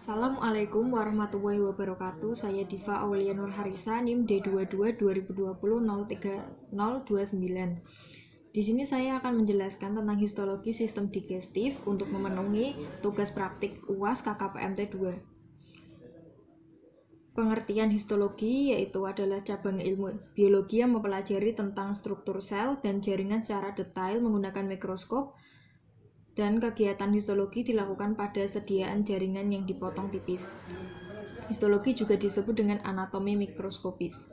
Assalamualaikum warahmatullahi wabarakatuh. Saya Diva Aulia Nur Harisa, NIM D22 2020 03029. Di sini saya akan menjelaskan tentang histologi sistem digestif untuk memenuhi tugas praktik UAS KKPMT 2. Pengertian histologi yaitu adalah cabang ilmu biologi yang mempelajari tentang struktur sel dan jaringan secara detail menggunakan mikroskop, dan kegiatan histologi dilakukan pada sediaan jaringan yang dipotong tipis. Histologi juga disebut dengan anatomi mikroskopis.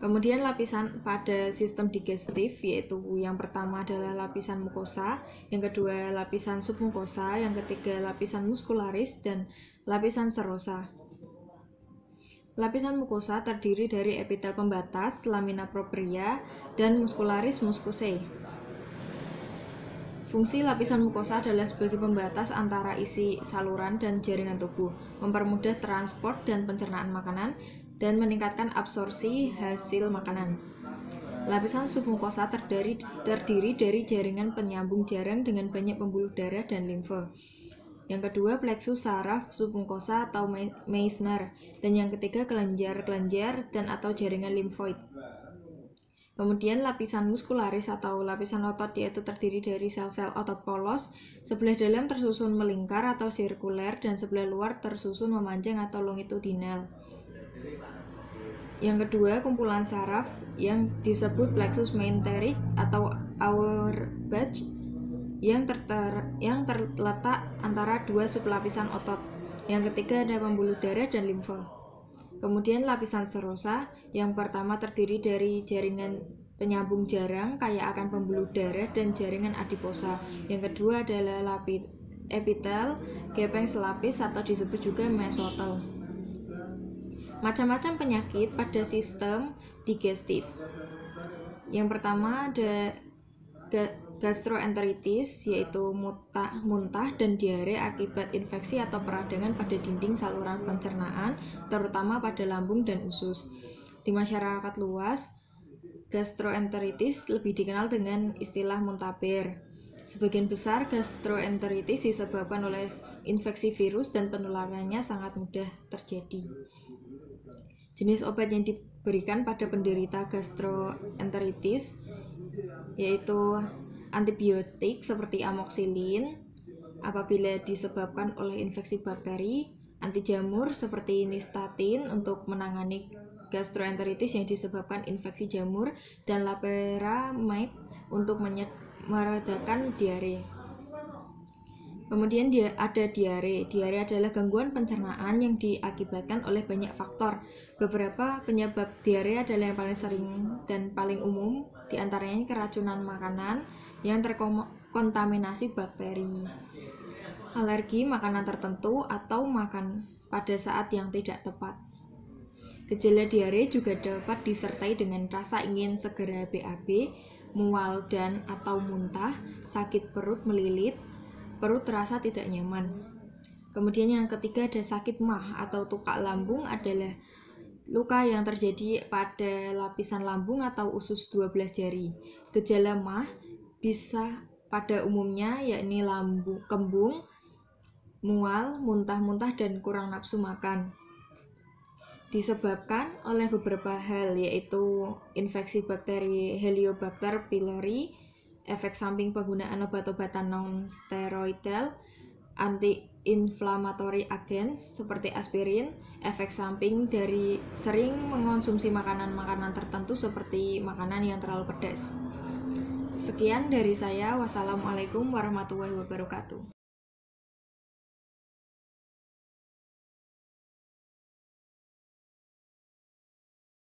Kemudian lapisan pada sistem digestif yaitu yang pertama adalah lapisan mukosa, yang kedua lapisan submukosa, yang ketiga lapisan muskularis, dan lapisan serosa. Lapisan mukosa terdiri dari epitel pembatas, lamina propria, dan muskularis muscosae. Fungsi lapisan mukosa adalah sebagai pembatas antara isi saluran dan jaringan tubuh, mempermudah transport dan pencernaan makanan, dan meningkatkan absorpsi hasil makanan. Lapisan submukosa terdiri dari jaringan penyambung jarang dengan banyak pembuluh darah dan limfe. Yang kedua, plexus saraf submukosa atau Meissner, dan yang ketiga kelenjar-kelenjar dan atau jaringan limfoid. Kemudian lapisan muskularis atau lapisan otot yaitu terdiri dari sel-sel otot polos, sebelah dalam tersusun melingkar atau sirkuler dan sebelah luar tersusun memanjang atau longitudinal. Yang kedua, kumpulan saraf yang disebut plexus meenteric atau Auerbach yang terletak antara dua sublapisan otot. Yang ketiga ada pembuluh darah dan limfe. Kemudian lapisan serosa yang pertama terdiri dari jaringan penyambung jarang kaya akan pembuluh darah dan jaringan adiposa. Yang kedua adalah epitel gepeng selapis atau disebut juga mesotel. Macam-macam penyakit pada sistem digestif. Yang pertama ada gastroenteritis, yaitu muntah dan diare akibat infeksi atau peradangan pada dinding saluran pencernaan, terutama pada lambung dan usus. Di masyarakat luas, gastroenteritis lebih dikenal dengan istilah muntaber. Sebagian besar gastroenteritis disebabkan oleh infeksi virus dan penularannya sangat mudah terjadi. Jenis obat yang diberikan pada penderita gastroenteritis yaitu antibiotik seperti amoxicillin apabila disebabkan oleh infeksi bakteri, anti jamur seperti nystatin untuk menangani gastroenteritis yang disebabkan infeksi jamur, dan loperamide untuk meredakan diare. Kemudian ada diare. Diare adalah gangguan pencernaan yang diakibatkan oleh banyak faktor. Beberapa penyebab diare adalah yang paling sering dan paling umum, diantaranya keracunan makanan yang terkontaminasi bakteri, alergi makanan tertentu, atau makan pada saat yang tidak tepat. Gejala diare juga dapat disertai dengan rasa ingin segera BAB, mual dan atau muntah, sakit perut melilit, perut terasa tidak nyaman. Kemudian yang ketiga ada sakit mah atau tukak lambung, adalah luka yang terjadi pada lapisan lambung atau usus 12 jari. Gejala mah bisa pada umumnya yakni lambung kembung, mual, muntah-muntah dan kurang nafsu makan. Disebabkan oleh beberapa hal yaitu infeksi bakteri Heliobacter pylori, efek samping penggunaan obat-obatan non-steroidal, anti-inflammatory agents seperti aspirin, efek samping dari sering mengonsumsi makanan-makanan tertentu seperti makanan yang terlalu pedas. Sekian dari saya. Wassalamualaikum warahmatullahi wabarakatuh.